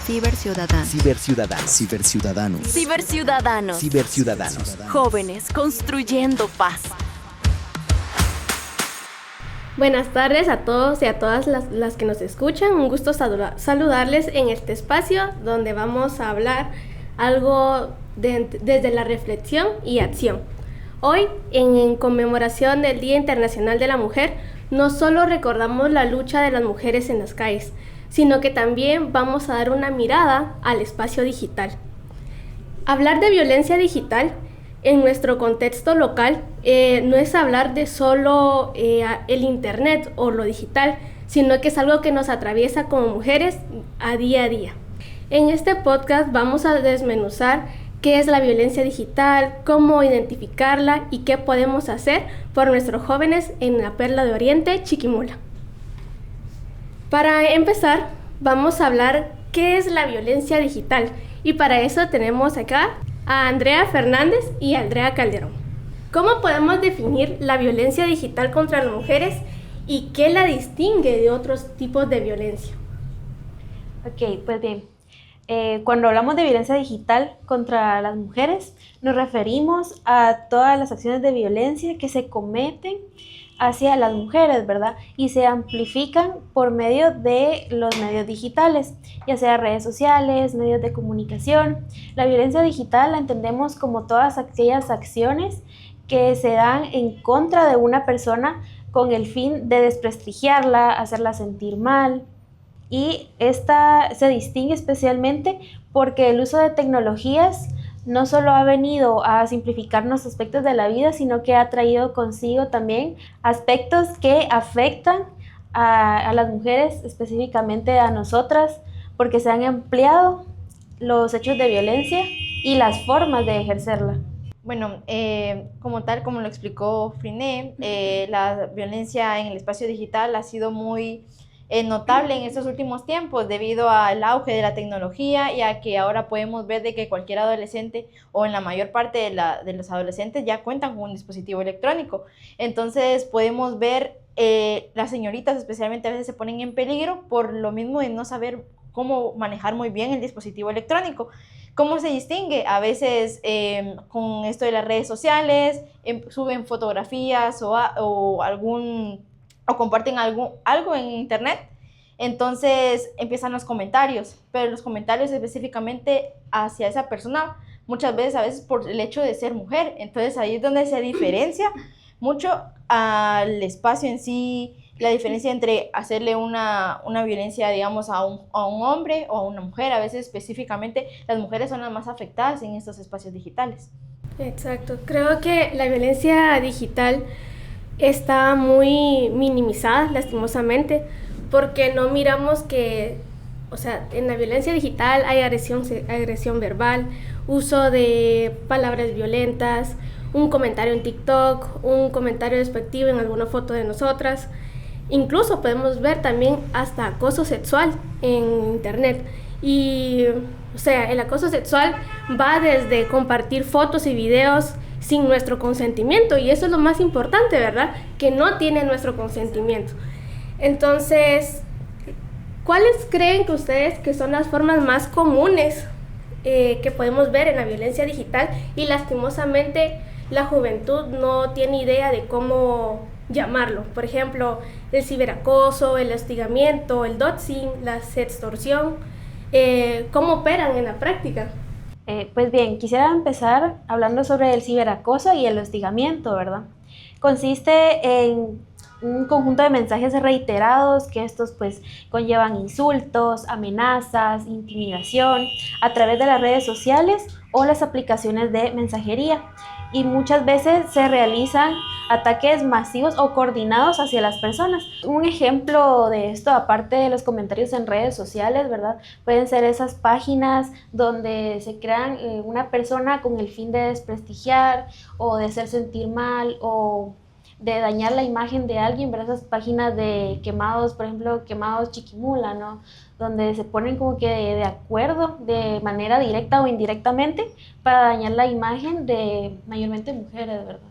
Ciberciudadanos. Ciberciudadanos. Ciberciudadanos. Ciberciudadanos. Ciberciudadanos. Jóvenes construyendo paz. Buenas tardes a todos y a todas las que nos escuchan. Un gusto saludarles en este espacio donde vamos a hablar algo desde la reflexión y acción. Hoy, en conmemoración del Día Internacional de la Mujer, no solo recordamos la lucha de las mujeres en las calles, sino que también vamos a dar una mirada al espacio digital. Hablar de violencia digital en nuestro contexto local no es hablar de solo el internet o lo digital, sino que es algo que nos atraviesa como mujeres a día. En este podcast vamos a desmenuzar qué es la violencia digital, cómo identificarla y qué podemos hacer por nuestros jóvenes en la Perla de Oriente, Chiquimula. Para empezar, vamos a hablar qué es la violencia digital y para eso tenemos acá a Andrea Fernández y a Andrea Calderón. ¿Cómo podemos definir la violencia digital contra las mujeres y qué la distingue de otros tipos de violencia? Ok, pues bien. Cuando hablamos de violencia digital contra las mujeres, nos referimos a todas las acciones de violencia que se cometen hacia las mujeres, ¿verdad? Y se amplifican por medio de los medios digitales, ya sea redes sociales, medios de comunicación. La violencia digital la entendemos como todas aquellas acciones que se dan en contra de una persona con el fin de desprestigiarla, hacerla sentir mal. Y esta se distingue especialmente porque el uso de tecnologías no solo ha venido a simplificarnos aspectos de la vida, sino que ha traído consigo también aspectos que afectan a las mujeres, específicamente a nosotras, porque se han empleado los hechos de violencia y las formas de ejercerla. Bueno, como lo explicó Friné, la violencia en el espacio digital ha sido muy notable en estos últimos tiempos debido al auge de la tecnología y a que ahora podemos ver de que cualquier adolescente o en la mayor parte de los adolescentes ya cuentan con un dispositivo electrónico. Entonces podemos ver las señoritas especialmente a veces se ponen en peligro por lo mismo de no saber cómo manejar muy bien el dispositivo electrónico. ¿Cómo se distingue? A veces con esto de las redes sociales suben fotografías o comparten algo en internet, entonces empiezan los comentarios, pero los comentarios específicamente hacia esa persona, muchas veces, a veces por el hecho de ser mujer, entonces ahí es donde se diferencia mucho al espacio en sí, la diferencia entre hacerle una violencia, digamos, a un hombre o a una mujer. A veces específicamente las mujeres son las más afectadas en estos espacios digitales. Exacto, creo que la violencia digital está muy minimizada, lastimosamente, porque no miramos que, en la violencia digital hay agresión verbal, uso de palabras violentas, un comentario en TikTok, un comentario despectivo en alguna foto de nosotras. Incluso podemos ver también hasta acoso sexual en internet. Y, el acoso sexual va desde compartir fotos y videos sin nuestro consentimiento, y eso es lo más importante, ¿verdad? Que no tiene nuestro consentimiento. Entonces, ¿cuáles creen que ustedes que son las formas más comunes que podemos ver en la violencia digital? Y lastimosamente la juventud no tiene idea de cómo llamarlo. Por ejemplo, el ciberacoso, el hostigamiento, el doxing, la sextorsión. ¿Cómo operan en la práctica? Pues bien, quisiera empezar hablando sobre el ciberacoso y el hostigamiento, ¿verdad? Consiste en un conjunto de mensajes reiterados que estos pues conllevan insultos, amenazas, intimidación a través de las redes sociales o las aplicaciones de mensajería. Y muchas veces se realizan ataques masivos o coordinados hacia las personas. Un ejemplo de esto, aparte de los comentarios en redes sociales, ¿verdad? Pueden ser esas páginas donde se crean una persona con el fin de desprestigiar o de hacer sentir mal o de dañar la imagen de alguien, ¿verdad? Esas páginas de quemados, por ejemplo, quemados Chiquimula, ¿no? Donde se ponen como que de acuerdo de manera directa o indirectamente para dañar la imagen de mayormente mujeres, ¿verdad?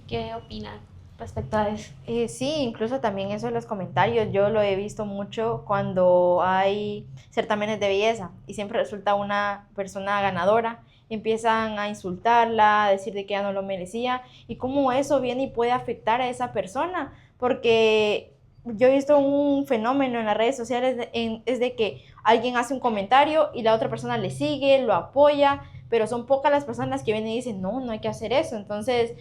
¿Qué opinan? respecto a eso. Sí, incluso también eso de los comentarios, yo lo he visto mucho cuando hay certámenes de belleza y siempre resulta una persona ganadora, empiezan a insultarla, a decir de que ella no lo merecía y cómo eso viene y puede afectar a esa persona, porque yo he visto un fenómeno en las redes sociales, es de que alguien hace un comentario y la otra persona le sigue, lo apoya, pero son pocas las personas que vienen y dicen, no, no hay que hacer eso. Entonces,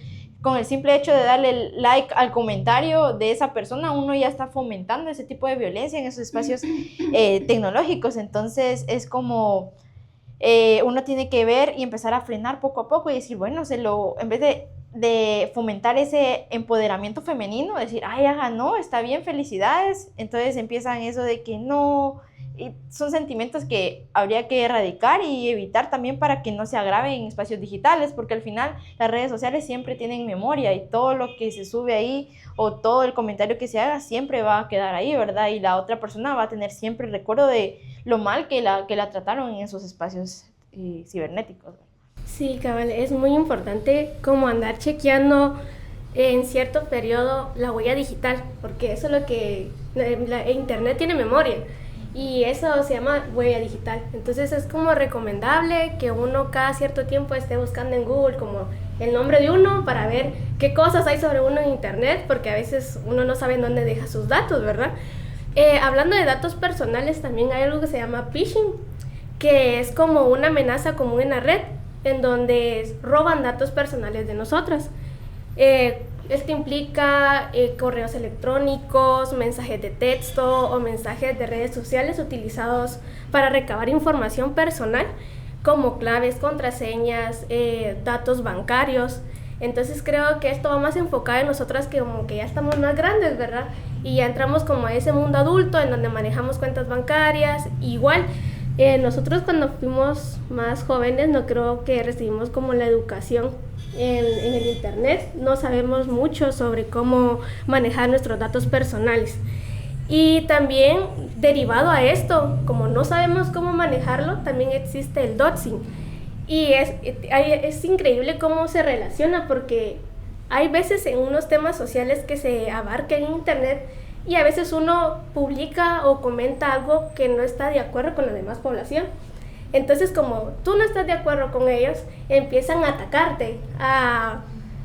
con el simple hecho de darle like al comentario de esa persona, uno ya está fomentando ese tipo de violencia en esos espacios tecnológicos. Entonces, es como uno tiene que ver y empezar a frenar poco a poco y decir, bueno, en vez de fomentar ese empoderamiento femenino, decir, ay, ya ganó, está bien, felicidades. Entonces empiezan eso de que no, y son sentimientos que habría que erradicar y evitar también para que no se agraven en espacios digitales, porque al final las redes sociales siempre tienen memoria y todo lo que se sube ahí o todo el comentario que se haga siempre va a quedar ahí, ¿verdad? Y la otra persona va a tener siempre el recuerdo de lo mal que la trataron en esos espacios cibernéticos. Sí, cabal, es muy importante como andar chequeando en cierto periodo la huella digital, porque eso es lo que internet tiene memoria y eso se llama huella digital. Entonces es como recomendable que uno cada cierto tiempo esté buscando en Google como el nombre de uno para ver qué cosas hay sobre uno en internet, porque a veces uno no sabe en dónde deja sus datos, ¿verdad? Hablando de datos personales, también hay algo que se llama phishing, que es como una amenaza común en la red, en donde roban datos personales de nosotras. Esto implica correos electrónicos, mensajes de texto o mensajes de redes sociales utilizados para recabar información personal, como claves, contraseñas, datos bancarios. Entonces creo que esto va más enfocado en nosotras que como que ya estamos más grandes, ¿verdad? Y ya entramos como a ese mundo adulto en donde manejamos cuentas bancarias. Igual, nosotros cuando fuimos más jóvenes no creo que recibimos como la educación en el internet, no sabemos mucho sobre cómo manejar nuestros datos personales. Y también derivado a esto, como no sabemos cómo manejarlo, también existe el doxing. Y es increíble cómo se relaciona, porque hay veces en unos temas sociales que se abarcan en internet y a veces uno publica o comenta algo que no está de acuerdo con la demás población. Entonces, como tú no estás de acuerdo con ellos, empiezan a atacarte, a,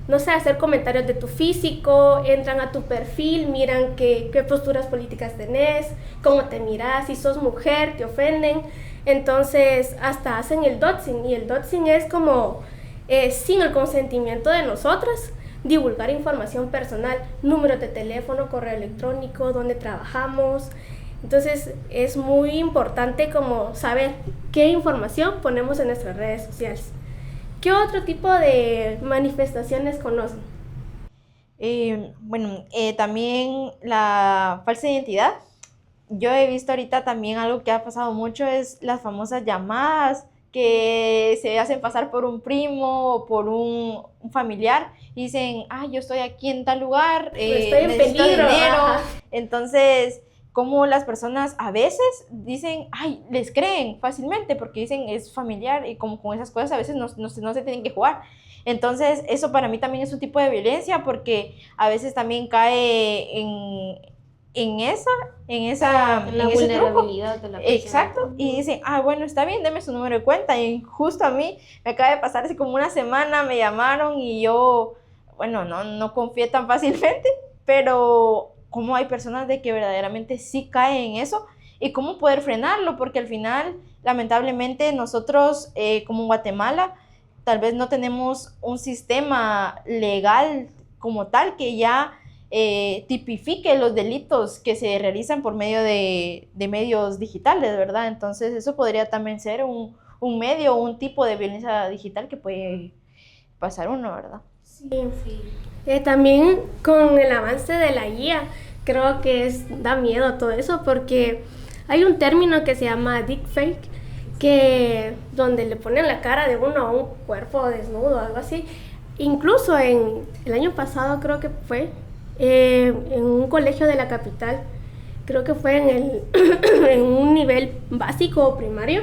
no sé, hacer comentarios de tu físico, entran a tu perfil, miran qué posturas políticas tenés, cómo te miras, si sos mujer, te ofenden. Entonces, hasta hacen el doxing, y el doxing es como, sin el consentimiento de nosotras, divulgar información personal, números de teléfono, correo electrónico, dónde trabajamos. Entonces es muy importante como saber qué información ponemos en nuestras redes sociales. ¿Qué otro tipo de manifestaciones conocen? También la falsa identidad. Yo he visto ahorita también algo que ha pasado mucho, es las famosas llamadas que se hacen pasar por un primo o por un familiar y dicen, yo estoy aquí en tal lugar, estoy en necesito peligro, dinero. Ajá. Entonces, como las personas a veces dicen, les creen fácilmente porque dicen es familiar, y como con esas cosas a veces no se tienen que jugar. Entonces, eso para mí también es un tipo de violencia, porque a veces también cae en la vulnerabilidad de la persona. Exacto, y dicen, bueno, está bien, deme su número de cuenta. Y justo a mí me acaba de pasar hace como una semana, me llamaron y yo, no confié tan fácilmente, pero cómo hay personas de que verdaderamente sí caen en eso y cómo poder frenarlo, porque al final, lamentablemente, nosotros como Guatemala tal vez no tenemos un sistema legal como tal que ya tipifique los delitos que se realizan por medio de medios digitales, ¿verdad? Entonces eso podría también ser un medio o un tipo de violencia digital que puede pasar uno, ¿verdad? Sí. También con el avance de la IA, creo que da miedo todo eso, porque hay un término que se llama deepfake, donde le ponen la cara de uno a un cuerpo desnudo o algo así. Incluso en el año pasado creo que fue, en un colegio de la capital, creo que fue en un nivel básico o primario,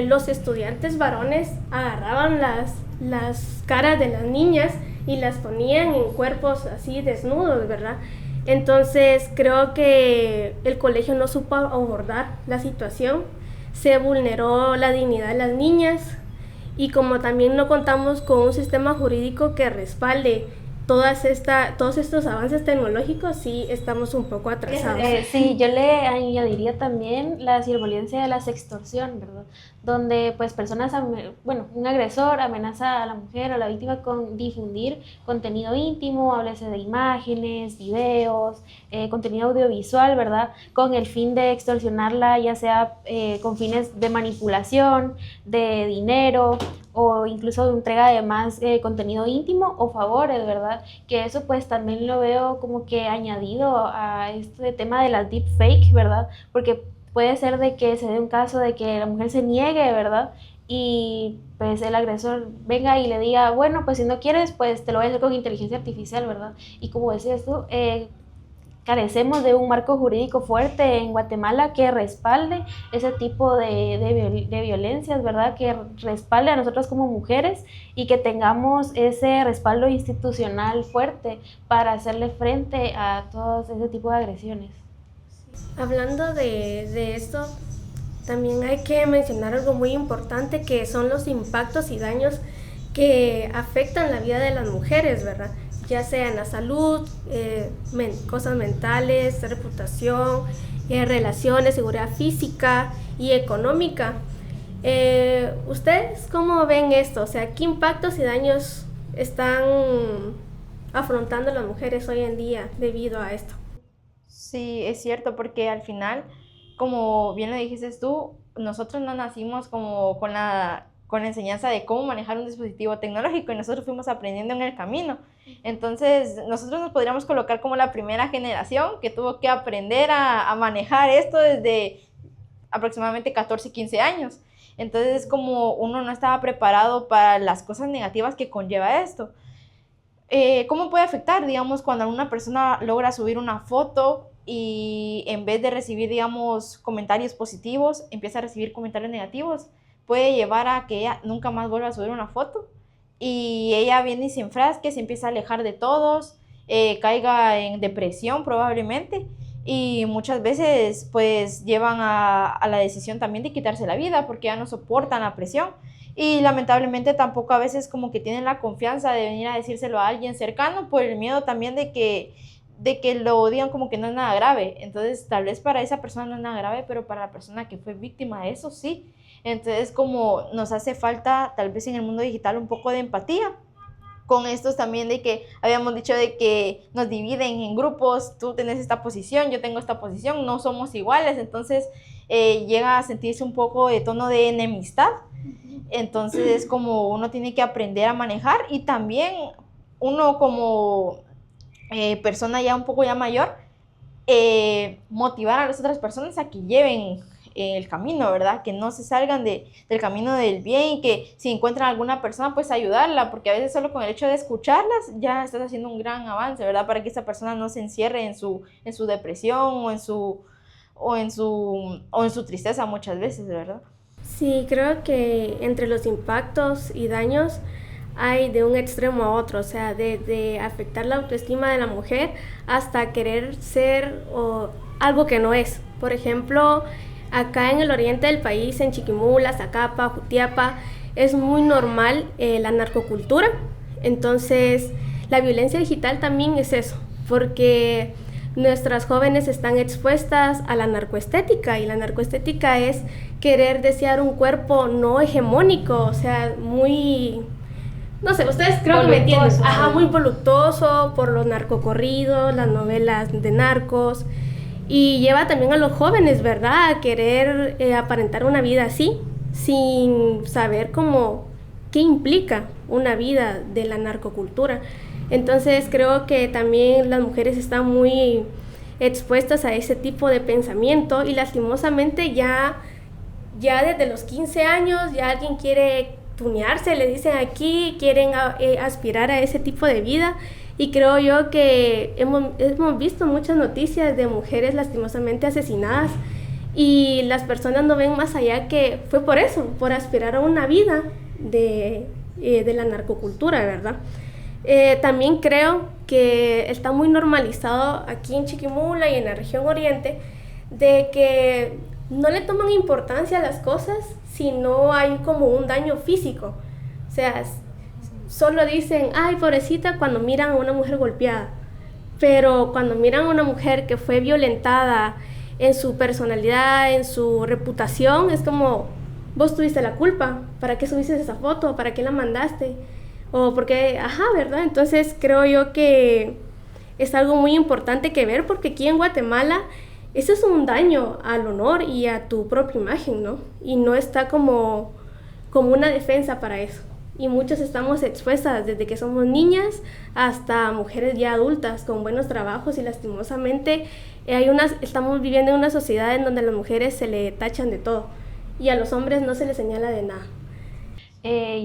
los estudiantes varones agarraban las caras de las niñas y las ponían en cuerpos así desnudos, ¿verdad? Entonces creo que el colegio no supo abordar la situación, se vulneró la dignidad de las niñas y como también no contamos con un sistema jurídico que respalde todos estos avances tecnológicos, sí estamos un poco atrasados. Sí, yo le añadiría también la ciberviolencia de la sextorsión, ¿verdad? Donde pues personas, un agresor amenaza a la mujer o a la víctima con difundir contenido íntimo, háblese de imágenes, videos, contenido audiovisual, ¿verdad? Con el fin de extorsionarla, ya sea con fines de manipulación, de dinero, o incluso de entrega de más contenido íntimo o favores, ¿verdad? Que eso pues también lo veo como que añadido a este tema de las deepfake, ¿verdad? Porque puede ser de que se dé un caso de que la mujer se niegue, ¿verdad? Y pues el agresor venga y le diga, bueno, pues si no quieres, pues te lo voy a hacer con inteligencia artificial, ¿verdad? Y como decías tú, carecemos de un marco jurídico fuerte en Guatemala que respalde ese tipo de violencias, ¿verdad? Que respalde a nosotros como mujeres y que tengamos ese respaldo institucional fuerte para hacerle frente a todo ese tipo de agresiones. Hablando de esto, también hay que mencionar algo muy importante que son los impactos y daños que afectan la vida de las mujeres, ¿verdad? Ya sea en la salud, cosas mentales, reputación, relaciones, seguridad física y económica. ¿Ustedes cómo ven esto? O sea, ¿qué impactos y daños están afrontando las mujeres hoy en día debido a esto? Sí, es cierto, porque al final, como bien lo dijiste tú, nosotros no nacimos como con la enseñanza de cómo manejar un dispositivo tecnológico y nosotros fuimos aprendiendo en el camino. Entonces, nosotros nos podríamos colocar como la primera generación que tuvo que aprender a manejar esto desde aproximadamente 14, 15 años. Entonces, como uno no estaba preparado para las cosas negativas que conlleva esto. ¿Cómo puede afectar, digamos, cuando una persona logra subir una foto y en vez de recibir, digamos, comentarios positivos, empieza a recibir comentarios negativos? Puede llevar a que ella nunca más vuelva a subir una foto y ella viene y se enfrasque, se empieza a alejar de todos, caiga en depresión probablemente y muchas veces pues llevan a la decisión también de quitarse la vida porque ya no soportan la presión y lamentablemente tampoco a veces como que tienen la confianza de venir a decírselo a alguien cercano por el miedo también de que lo digan como que no es nada grave. Entonces tal vez para esa persona no es nada grave, pero para la persona que fue víctima de eso sí. Entonces como nos hace falta tal vez en el mundo digital un poco de empatía con estos también de que habíamos dicho de que nos dividen en grupos, tú tenés esta posición, yo tengo esta posición, no somos iguales, entonces llega a sentirse un poco de tono de enemistad. Entonces es como uno tiene que aprender a manejar y también uno como persona ya un poco ya mayor motivar a las otras personas a que lleven el camino, ¿verdad? Que no se salgan del camino del bien y que si encuentran alguna persona, pues ayudarla, porque a veces solo con el hecho de escucharlas ya estás haciendo un gran avance, ¿verdad? Para que esa persona no se encierre en su depresión o en su tristeza muchas veces, ¿verdad? Sí, creo que entre los impactos y daños hay de un extremo a otro, o sea, de afectar la autoestima de la mujer hasta querer ser algo que no es. Por ejemplo, acá en el oriente del país, en Chiquimula, Zacapa, Jutiapa, es muy normal la narcocultura. Entonces, la violencia digital también es eso, porque nuestras jóvenes están expuestas a la narcoestética y la narcoestética es querer desear un cuerpo no hegemónico, o sea, muy... No sé, ustedes creo que me entienden. Ajá, muy voluptuoso por los narcocorridos, las novelas de narcos. Y lleva también a los jóvenes, ¿verdad? A querer aparentar una vida así, sin saber qué implica una vida de la narcocultura. Entonces creo que también las mujeres están muy expuestas a ese tipo de pensamiento y lastimosamente ya desde los 15 años ya alguien quiere tunearse, le dicen aquí, quieren aspirar a ese tipo de vida y creo yo que hemos visto muchas noticias de mujeres lastimosamente asesinadas y las personas no ven más allá que fue por eso, por aspirar a una vida de la narcocultura, ¿verdad? También creo que está muy normalizado aquí en Chiquimula y en la región oriente de que no le toman importancia a las cosas si no hay como un daño físico. O sea, solo dicen, ay, pobrecita, cuando miran a una mujer golpeada. Pero cuando miran a una mujer que fue violentada en su personalidad, en su reputación, es como, vos tuviste la culpa, ¿para qué subiste esa foto? ¿Para qué la mandaste? O porque, ajá, ¿verdad? Entonces creo yo que es algo muy importante que ver, porque aquí en Guatemala eso es un daño al honor y a tu propia imagen, ¿no? Y no está como una defensa para eso. Y muchas estamos expuestas desde que somos niñas hasta mujeres ya adultas con buenos trabajos, y lastimosamente estamos viviendo en una sociedad en donde a las mujeres se le tachan de todo y a los hombres no se les señala de nada.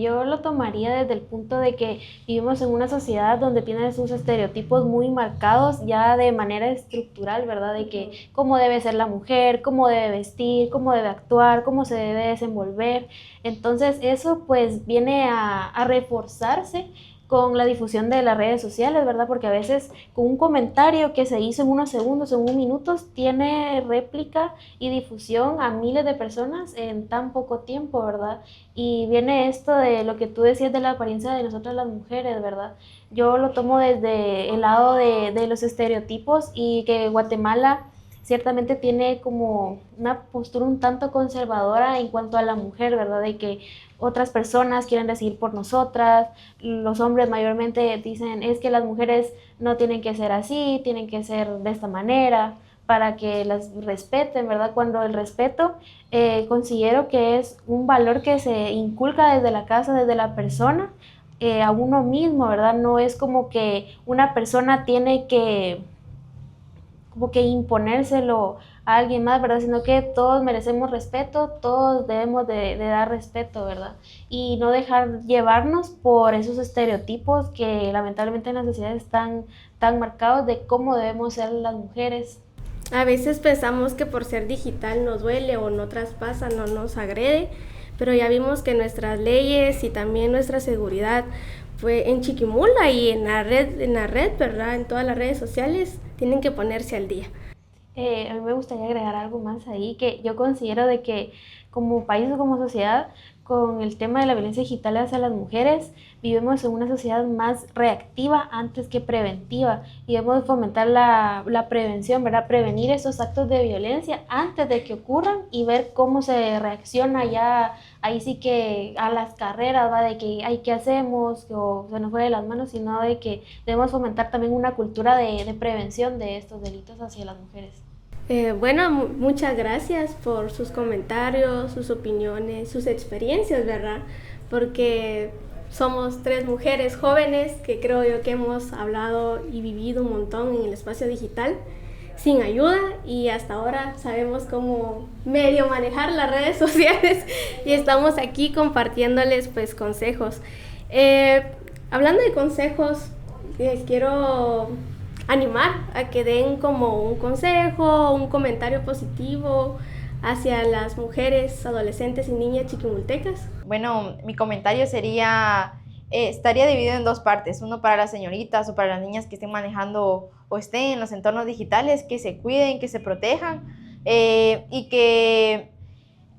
Yo lo tomaría desde el punto de que vivimos en una sociedad donde tiene sus estereotipos muy marcados ya de manera estructural, ¿verdad? De que cómo debe ser la mujer, cómo debe vestir, cómo debe actuar, cómo se debe desenvolver. Entonces eso pues viene a reforzarse con la difusión de las redes sociales, ¿verdad? Porque a veces con un comentario que se hizo en unos segundos, en unos minutos, tiene réplica y difusión a miles de personas en tan poco tiempo, ¿verdad? Y viene esto de lo que tú decías de la apariencia de nosotras las mujeres, ¿verdad? Yo lo tomo desde el lado de los estereotipos, y que Guatemala ciertamente tiene como una postura un tanto conservadora en cuanto a la mujer, ¿verdad? De que otras personas quieren decidir por nosotras, los hombres mayormente dicen es que las mujeres no tienen que ser así, tienen que ser de esta manera para que las respeten, ¿verdad? Cuando el respeto considero que es un valor que se inculca desde la casa, desde la persona, a uno mismo, ¿verdad? No es como que una persona tiene que como que imponérselo a alguien más, ¿verdad? Sino que todos merecemos respeto, todos debemos de dar respeto, ¿verdad? Y no dejar llevarnos por esos estereotipos que lamentablemente en la sociedad están tan marcados de cómo debemos ser las mujeres. A veces pensamos que por ser digital nos duele o no traspasa, no nos agrede, pero ya vimos que nuestras leyes y también nuestra seguridad fue en Chiquimula y en la red, ¿verdad? En todas las redes sociales tienen que ponerse al día. A mí me gustaría agregar algo más ahí, que yo considero de que como país o como sociedad, con el tema de la violencia digital hacia las mujeres, vivimos en una sociedad más reactiva antes que preventiva, y debemos fomentar la prevención, ¿verdad? Prevenir esos actos de violencia antes de que ocurran y ver cómo se reacciona ya, ahí sí que a las carreras, ¿va? De que, ay, ¿qué hacemos? O se nos fue de las manos, sino de que debemos fomentar también una cultura de prevención de estos delitos hacia las mujeres. Bueno, muchas gracias por sus comentarios, sus opiniones, sus experiencias, ¿verdad? Porque somos 3 mujeres jóvenes que creo yo que hemos hablado y vivido un montón en el espacio digital sin ayuda, y hasta ahora sabemos cómo medio manejar las redes sociales y estamos aquí compartiéndoles pues consejos. Hablando de consejos, les quiero animar a que den como un consejo, un comentario positivo hacia las mujeres, adolescentes y niñas chiquimultecas. Bueno, mi comentario estaría dividido en 2 partes. Uno para las señoritas o para las niñas que estén manejando o estén en los entornos digitales, que se cuiden, que se protejan, y que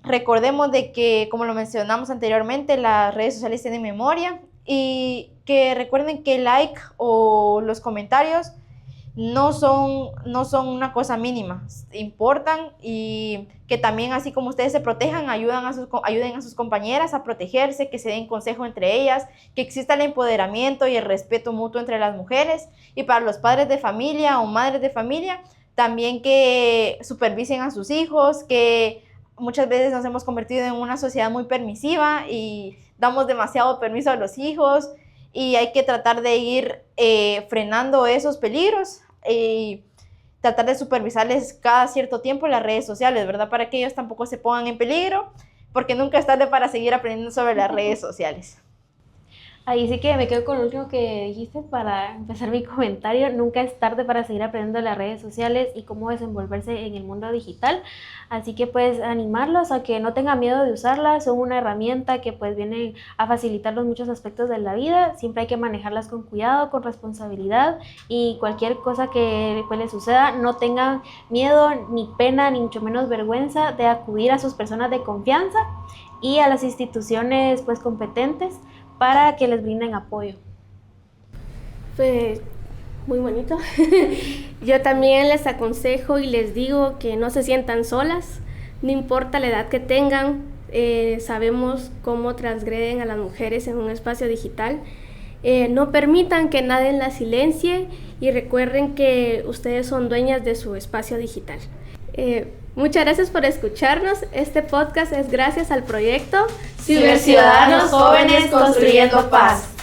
recordemos de que, como lo mencionamos anteriormente, las redes sociales tienen memoria, y que recuerden que el like o los comentarios no son una cosa mínima, importan, y que también, así como ustedes se protejan, ayuden a sus compañeras a protegerse, que se den consejo entre ellas, que exista el empoderamiento y el respeto mutuo entre las mujeres. Y para los padres de familia o madres de familia, también que supervisen a sus hijos, que muchas veces nos hemos convertido en una sociedad muy permisiva y damos demasiado permiso a los hijos, y hay que tratar de ir frenando esos peligros y tratar de supervisarles cada cierto tiempo en las redes sociales, ¿verdad? Para que ellos tampoco se pongan en peligro, porque nunca es tarde para seguir aprendiendo sobre las redes sociales. Ahí sí que me quedo con lo último que dijiste para empezar mi comentario. Nunca es tarde para seguir aprendiendo de las redes sociales y cómo desenvolverse en el mundo digital. Así que pues animarlos a que no tengan miedo de usarlas. Son una herramienta que pues viene a facilitarlos muchos aspectos de la vida. Siempre hay que manejarlas con cuidado, con responsabilidad, y cualquier cosa que pues les suceda, no tengan miedo, ni pena, ni mucho menos vergüenza de acudir a sus personas de confianza y a las instituciones pues competentes para que les brinden apoyo. Pues muy bonito. Yo también les aconsejo y les digo que no se sientan solas, no importa la edad que tengan. Sabemos cómo transgreden a las mujeres en un espacio digital. No permitan que nadie las silencie y recuerden que ustedes son dueñas de su espacio digital. Muchas gracias por escucharnos. Este podcast es gracias al proyecto Ciberciudadanos Jóvenes Construyendo Paz.